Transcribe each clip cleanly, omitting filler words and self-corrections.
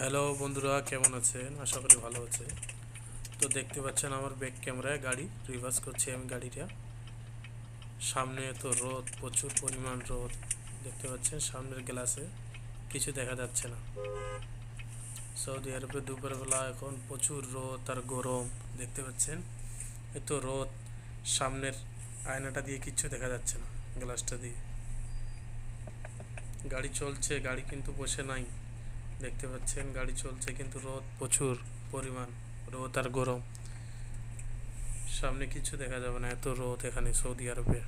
Hello বন্ধুরা, কেমন আছেন? আশা করি ভালো আছে। তো দেখতে পাচ্ছেন আমার ব্যাক ক্যামেরায় গাড়ি রিভার্স করছি আমি গাড়িটা। সামনে তো রোদ, প্রচুর পরিমাণ রোদ। দেখতে পাচ্ছেন সামনের গ্লাসে কিছু দেখা যাচ্ছে না। সৌদি আরবে দুপুরবেলা এখন প্রচুর রোদ আর গরম। দেখতে পাচ্ছেন এত রোদ, সামনের আয়নাটা দিয়ে কিচ্ছু দেখা যাচ্ছে না, গ্লাসটা দিয়ে। গাড়ি চলছে, গাড়ি কিন্তু বসে নাই। দেখতে পাচ্ছেন গাড়ি চলছে কিন্তু রোদ প্রচুর পরিমাণ, রোদ আর গরম। সামনে কিছু দেখা যাবে না, এত রোদ এখানে সৌদি আরবে।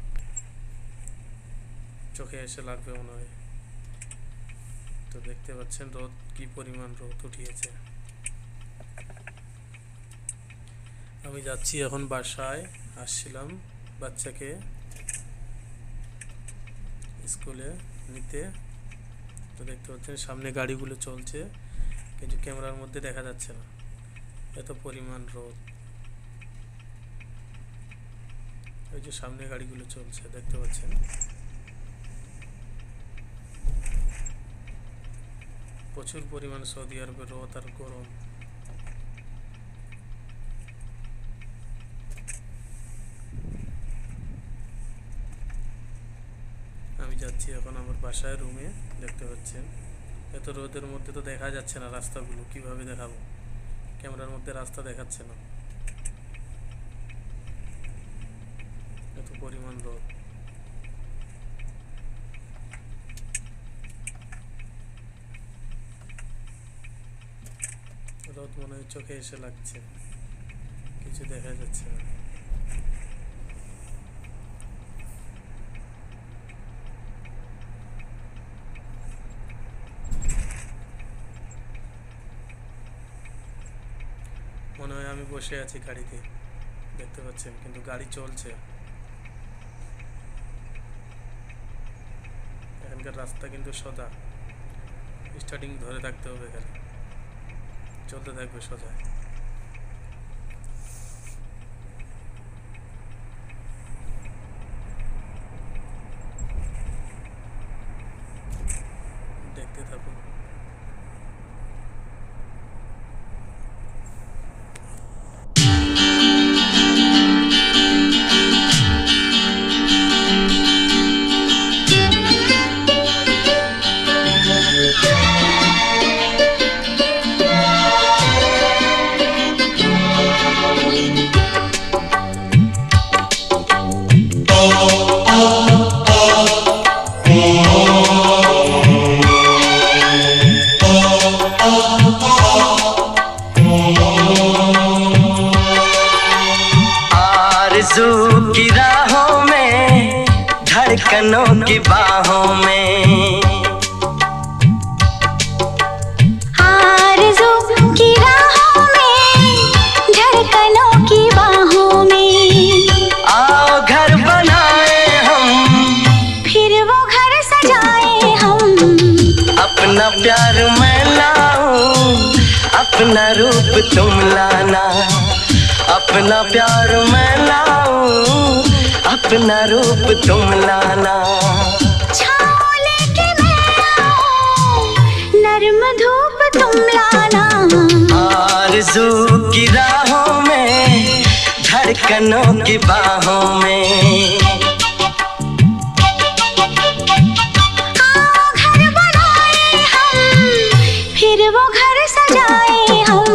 চোখে এসে লাগবে মনে হয়। তো দেখতে পাচ্ছেন রোদ, কি পরিমাণ রোদ উঠিয়েছে। আমি যাচ্ছি এখন বাসায়, আসছিলাম বাচ্চাকে স্কুলে নিতে। তো দেখতে পাচ্ছেন সামনে গাড়িগুলো চলছে কিন্তু ক্যামেরার মধ্যে দেখা যাচ্ছে না, এত পরিমাণ রোদ। ওই যে সামনে গাড়িগুলো চলছে দেখতে পাচ্ছেন। প্রচুর পরিমাণ সৌদি আরবে রোদ আর গরম। আমি যাচ্ছি এখন আমার বাসায় রুমে। দেখতে পাচ্ছেন এত রোদের মধ্যে তো দেখা যাচ্ছে না রাস্তাগুলো, কিভাবে দেখাবো? ক্যামেরার মধ্যে রাস্তা দেখাচ্ছে না, এত পরিমাণ রোদ। রোদ মনে হয় চোখে এসে লাগছে, কিছু দেখা যাচ্ছে না। মনে হয় আমি বসে আছি গাড়িতে, দেখতে পাচ্ছেন কিন্তু গাড়ি চলছে। এখানকার রাস্তা কিন্তু সোজা, স্টার্টিং ধরে থাকতে হবে, এখানে চলতে থাকবে সোজা। দেখতে থাকুন। आरज़ू की राहों में, धड़कनों की बाहों में, आरज़ू की राहों में, धड़कनों की बाहों में। आओ घर बनाए हम, फिर वो घर सजाए हम। अपना प्यार मैं लाऊं, अपना रूप तुम लाना। अपना प्यार मैं लाऊं, अपना रूप तुम लाना। छाँव लेके मैं आऊं, नर्म धूप तुम लाना। आरज़ू की राहों में, धड़कनों की बाहों में। आओ घर बनाए हम, फिर वो घर सजाए हम।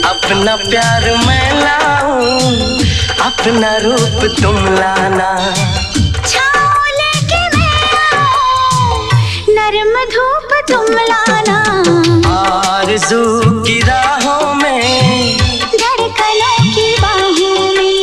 अपना प्यार मैं लाऊं, अपना रूप तुम लाना। छाँव लेके मैं आऊं, नर्म धूप तुम लाना। आरज़ू की राहों में, धड़कनों की बाहों में।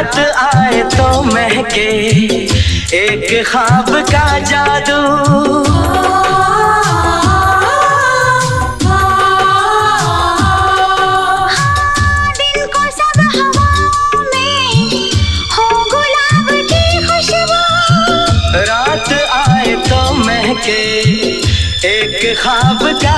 रात आए तो महके एक ख्वाब का जादू। दिन को सब हवाओं में हो गुलाब की खुशबू। रात आए तो महके एक ख्वाब का